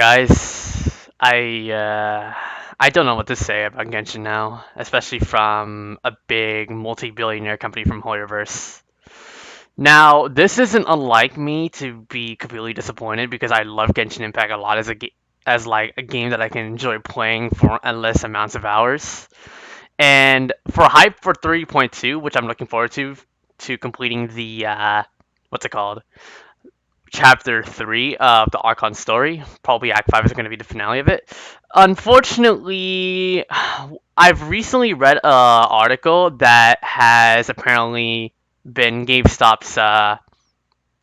Guys, I don't know what to say about Genshin now, especially from a big multi-billionaire company from Hoyoverse. Now, this isn't unlike me to be completely disappointed because I love Genshin Impact a lot as like a game that I can enjoy playing for endless amounts of hours. And for hype for 3.2, which I'm looking forward to completing the what's it called? Chapter 3 of the Archon story. Probably Act 5 is going to be the finale of it. Unfortunately, I've recently read an article that has apparently been GameStop's,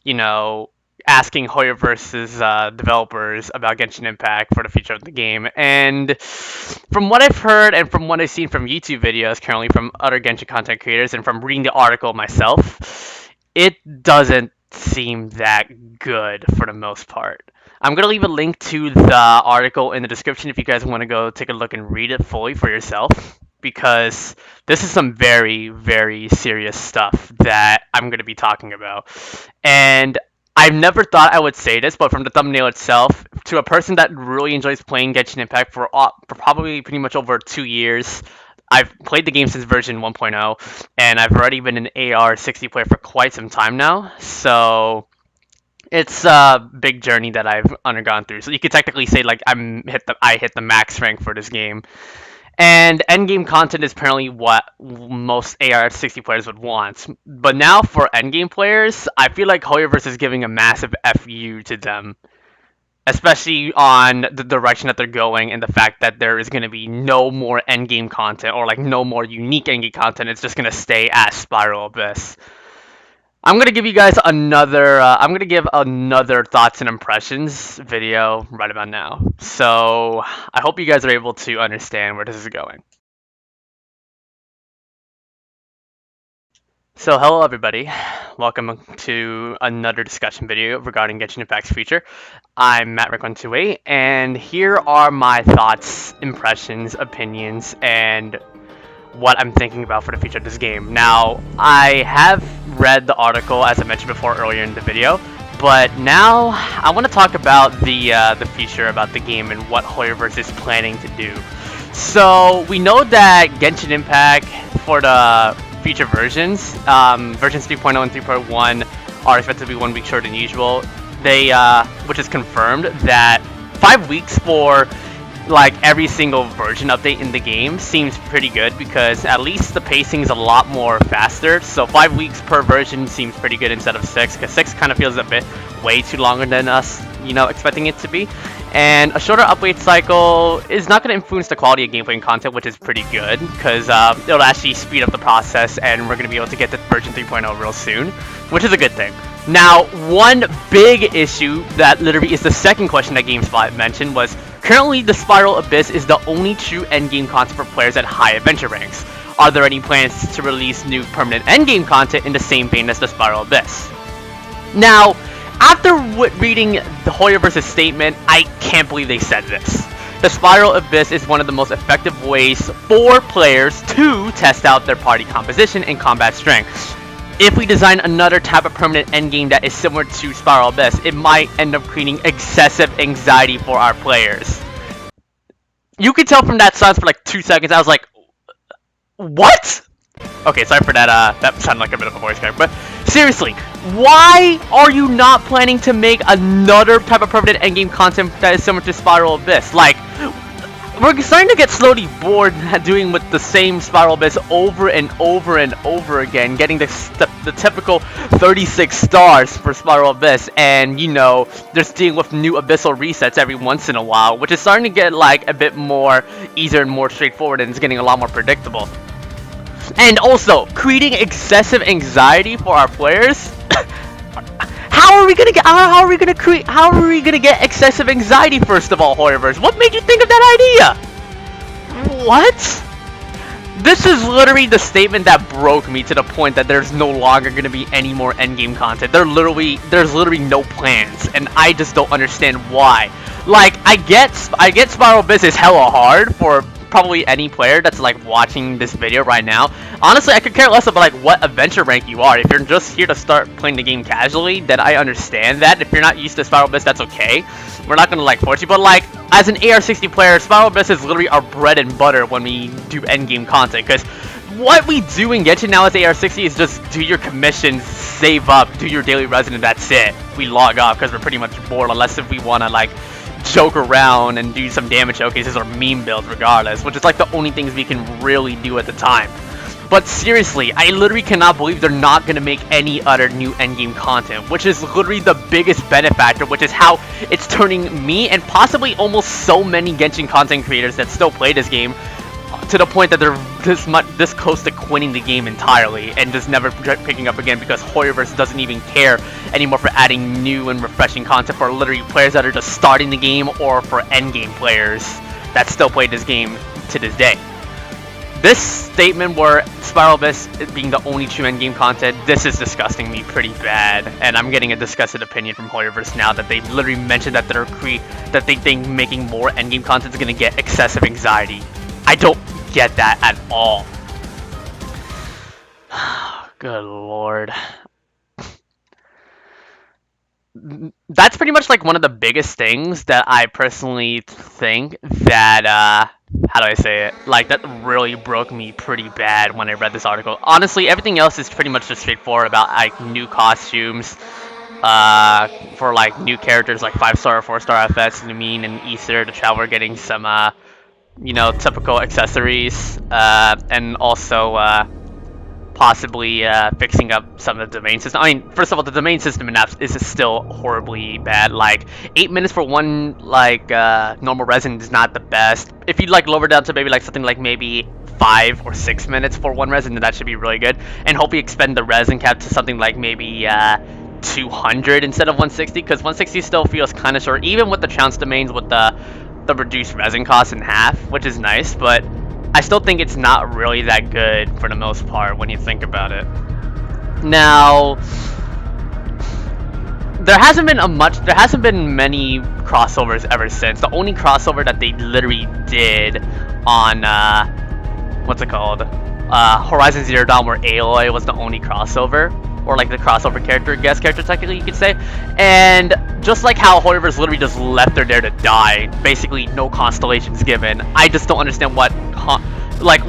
you know, asking Hoyer versus developers about Genshin Impact for the future of the game. And from what I've heard and from what I've seen from YouTube videos, currently from other Genshin content creators, and from reading the article myself, it doesn't seem that good for the most part. I'm going to leave a link to the article in the description if you guys want to go take a look and read it fully for yourself, because this is some very, very serious stuff that I'm going to be talking about. And I've never thought I would say this, but from the thumbnail itself, to a person that really enjoys playing Genshin Impact for probably pretty much over 2 years, I've played the game since version 1.0, and I've already been an AR 60 player for quite some time now. So it's a big journey that I've undergone through. So you could technically say like I hit the max rank for this game. And endgame content is apparently what most AR 60 players would want. But now for endgame players, I feel like Hoyoverse is giving a massive FU to them, especially on the direction that they're going and the fact that there is going to be no more endgame content or like no more unique endgame content. It's just going to stay as Spiral Abyss. I'm going to give you guys another I'm going to give another thoughts and impressions video right about now. So I hope you guys are able to understand where this is going. So hello everybody, welcome to another discussion video regarding Genshin Impact's future. I'm MattRick128, and here are my thoughts, impressions, opinions, and what I'm thinking about for the future of this game. Now, I have read the article, as I mentioned before earlier in the video, but now I want to talk about the future, about the game, and what Hoyoverse is planning to do. So, we know that Genshin Impact, for the future versions, versions 3.0 and 3.1 are expected to be 1 week shorter than usual. They, which is confirmed that 5 weeks for like every single version update in the game seems pretty good, because at least the pacing is a lot more faster. So 5 weeks per version seems pretty good instead of 6, because 6 kind of feels a bit way too longer than us, expecting it to be. And a shorter update cycle is not going to influence the quality of gameplay and content, which is pretty good, because it'll actually speed up the process, and we're going to be able to get to version 3.0 real soon, which is a good thing. Now, one big issue that literally is the second question that GameSpot mentioned was, currently the Spiral Abyss is the only true endgame content for players at high adventure ranks. Are there any plans to release new permanent endgame content in the same vein as the Spiral Abyss? Now, after reading the Hoyoverse's statement, I can't believe they said this. The Spiral Abyss is one of the most effective ways for players to test out their party composition and combat strength. If we design another type of permanent endgame that is similar to Spiral Abyss, it might end up creating excessive anxiety for our players. You could tell from that silence for like 2 seconds, I was like, what? Okay, sorry for that, that sounded like a bit of a voice crack, but seriously, why are you not planning to make another type of permanent endgame content that is similar to Spiral Abyss? Like, we're starting to get slowly bored doing with the same Spiral Abyss over and over and over again, getting the typical 36 stars for Spiral Abyss, and just dealing with new abyssal resets every once in a while, which is starting to get like a bit more easier and more straightforward, and it's getting a lot more predictable. And also, creating excessive anxiety for our players. How are we gonna get excessive anxiety, first of all, Hoyoverse? What made you think of that idea? What? This is literally the statement that broke me to the point that there's no longer gonna be any more endgame content. There's literally no plans, and I just don't understand why. Like, I get Spiral Abyss is hella hard for probably any player that's like watching this video right now, honestly, I could care less about like what adventure rank you are. If you're just here to start playing the game casually, then I understand that. If you're not used to Spiral Abyss, that's okay. We're not gonna like force you, but like as an AR60 player, Spiral Abyss is literally our bread and butter when we do endgame content. Because what we do in Genshin now as AR60 is just do your commissions, save up, do your daily resin, and that's it. We log off because we're pretty much bored, unless if we want to like joke around and do some damage showcases or meme builds regardless, which is like the only things we can really do at the time. But seriously, I literally cannot believe they're not going to make any other new endgame content, which is literally the biggest benefactor, which is how it's turning me and possibly almost so many Genshin content creators that still play this game to the point that they're this close to quitting the game entirely and just never picking up again, because Hoyoverse doesn't even care anymore for adding new and refreshing content for literally players that are just starting the game or for endgame players that still play this game to this day. This statement where Spiral Abyss being the only true endgame content, this is disgusting me pretty bad, and I'm getting a disgusted opinion from Hoyoverse now that they literally mentioned that that they think making more endgame content is going to get excessive anxiety. I don't get that at all. Good lord. That's pretty much like one of the biggest things that I personally think that, how do I say it? Like, that really broke me pretty bad when I read this article. Honestly, everything else is pretty much just straightforward about, like, new costumes, for, like, new characters, like 5-star or 4-star FS, Lumine and Aether, the Traveler getting some, you know, typical accessories, and also, possibly, fixing up some of the domain system. I mean, first of all, the domain system in apps is still horribly bad. Like, 8 minutes for one, like, normal resin is not the best. If you, like, lower down to maybe, like, something like maybe 5 or 6 minutes for one resin, then that should be really good. And hopefully expend the resin cap to something like maybe, 200 instead of 160, because 160 still feels kind of short, even with the trounce domains with the reduced resin cost in half, which is nice, but I still think it's not really that good for the most part when you think about it. Now, there hasn't been many crossovers ever since. The only crossover that they literally did on what's it called? Horizon Zero Dawn, where Aloy was the only crossover, or like the crossover character, guest character technically you could say. And just like how Hoyoverse literally just left her there to die, basically no constellations given. I just don't understand what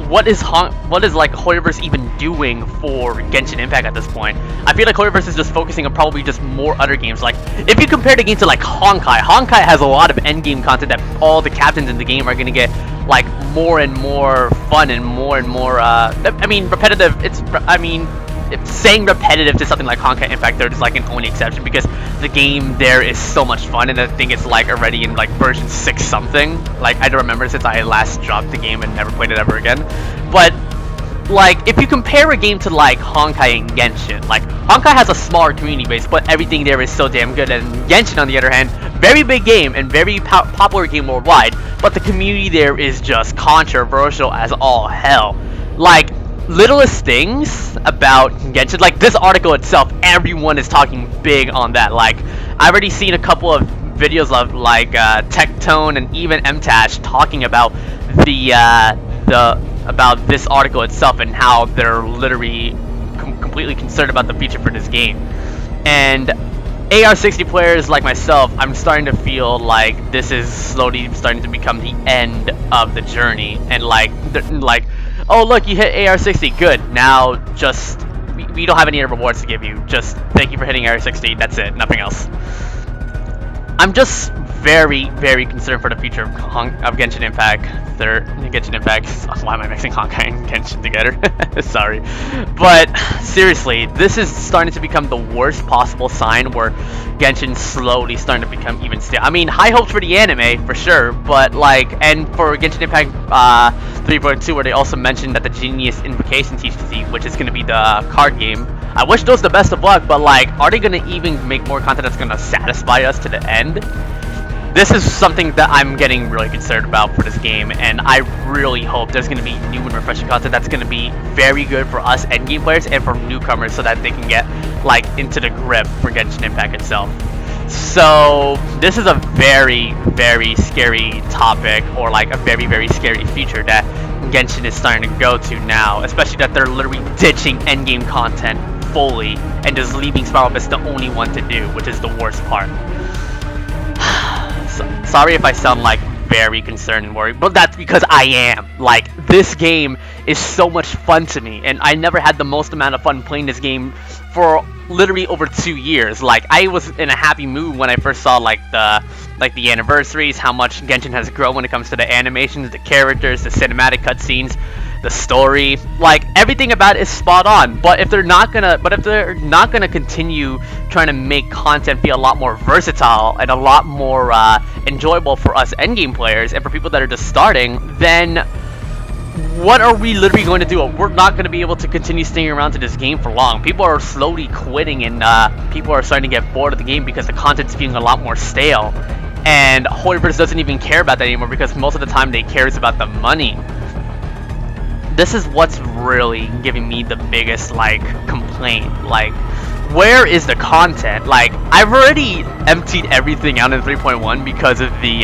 what is like Hoyoverse even doing for Genshin Impact at this point. I feel like Hoyoverse is just focusing on probably just more other games. Like, if you compare the game to like Honkai has a lot of endgame content that all the captains in the game are gonna get like more and more fun and more, I mean, repetitive. Saying repetitive to something like Honkai Impact, there's like an only exception because the game there is so much fun, and I think it's like already in like version 6 something. Like, I don't remember since I last dropped the game and never played it ever again. But like, if you compare a game to like Honkai and Genshin, like Honkai has a smaller community base, but everything there is so damn good, and Genshin on the other hand, very big game and very popular game worldwide, but the community there is just controversial as all hell. Like, littlest things about Genshin, like this article itself, everyone is talking big on that. Like, I've already seen a couple of videos of like Tectone and even MTash talking about about this article itself and how they're literally completely concerned about the future for this game. And AR60 players like myself, I'm starting to feel like this is slowly starting to become the end of the journey, and like oh look, you hit AR60, good, now just we don't have any other rewards to give you, just thank you for hitting AR60, that's it, nothing else. I'm just very, very concerned for the future of Genshin Impact. Why am I mixing Honkai and Genshin together? Sorry. But seriously, this is starting to become the worst possible sign where Genshin's slowly starting to become even stale. I mean, high hopes for the anime, for sure, but like, and for Genshin Impact 3.2, where they also mentioned that the Genius Invocation TCC, which is going to be the card game, I wish those the best of luck, but like, are they going to even make more content that's going to satisfy us to the end? This is something that I'm getting really concerned about for this game, and I really hope there's going to be new and refreshing content that's going to be very good for us endgame players and for newcomers, so that they can get like into the grip for Genshin Impact itself. So this is a very, very scary topic, or like a very, very scary future that Genshin is starting to go to now, especially that they're literally ditching endgame content fully and just leaving Spiral as the only one to do, which is the worst part. Sorry if I sound like very concerned and worried, but that's because I am. Like, this game is so much fun to me, and I never had the most amount of fun playing this game for literally over 2 years. Like, I was in a happy mood when I first saw like the anniversaries, how much Genshin has grown when it comes to the animations, the characters, the cinematic cutscenes, the story. Like, everything about it is spot on. But if they're not gonna continue trying to make content be a lot more versatile and a lot more enjoyable for us endgame players and for people that are just starting, then what are we literally going to do? We're not going to be able to continue staying around to this game for long. People are slowly quitting, and people are starting to get bored of the game because the content's feeling a lot more stale. And Holyverse doesn't even care about that anymore, because most of the time they cares about the money. This is what's really giving me the biggest like complaint. Like, where is the content? Like, I've already emptied everything out in 3.1 because of the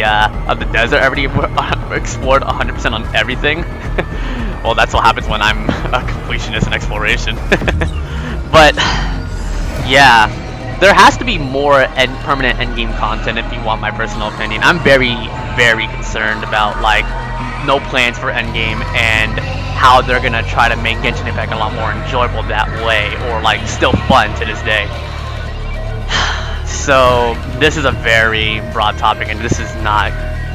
desert. I already explored 100% on everything. Well, that's what happens when I'm a completionist in exploration. But yeah, there has to be more permanent endgame content if you want my personal opinion. I'm very, very concerned about like no plans for endgame and how they're gonna try to make Genshin Impact a lot more enjoyable that way, or like still fun to this day. So this is a very broad topic, and this is not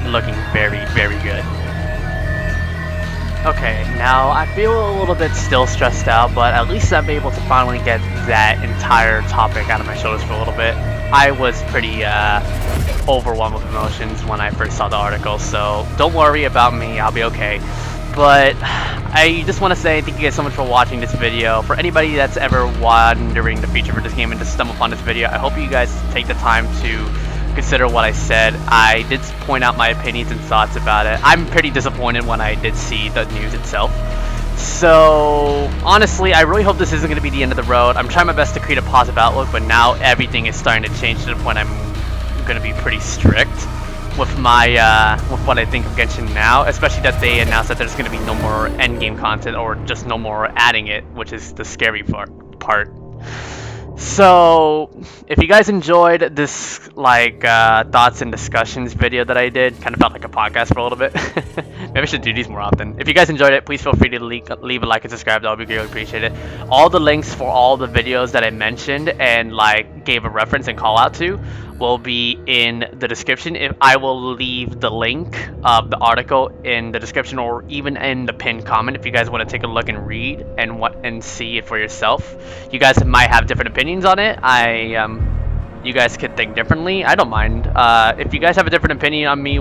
looking very, very good. Okay, now I feel a little bit still stressed out, but at least I'm able to finally get that entire topic out of my shoulders for a little bit. I was pretty overwhelmed with emotions when I first saw the article, so don't worry about me, I'll be okay. But I just want to say thank you guys so much for watching this video. For anybody that's ever wondering the future for this game and just stumble upon this video, I hope you guys take the time to consider what I said. I did point out my opinions and thoughts about it. I'm pretty disappointed when I did see the news itself. So honestly, I really hope this isn't going to be the end of the road. I'm trying my best to create a positive outlook, but now everything is starting to change to the point I'm going to be pretty strict with my with what I think of Genshin now, especially that they announced that there's going to be no more endgame content, or just no more adding it, which is the scary part. So if you guys enjoyed this like thoughts and discussions video that I did, kind of felt like a podcast for a little bit. Maybe I should do these more often. If you guys enjoyed it, please feel free to leave a like and subscribe. That would be greatly appreciated. All the links for all the videos that I mentioned and like gave a reference and call out to will be in the description. If I will leave the link of the article in the description, or even in the pinned comment, if you guys want to take a look and read and see it for yourself. You guys might have different opinions on it. You guys could think differently. I don't mind. If you guys have a different opinion on me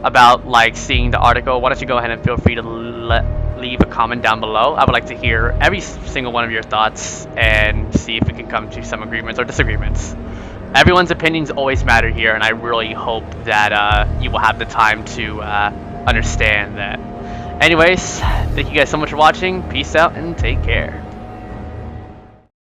about like seeing the article, why don't you go ahead and feel free to leave a comment down below. I would like to hear every single one of your thoughts and see if we can come to some agreements or disagreements. Everyone's opinions always matter here, and I really hope that you will have the time to understand that. Anyways, thank you guys so much for watching. Peace out and take care.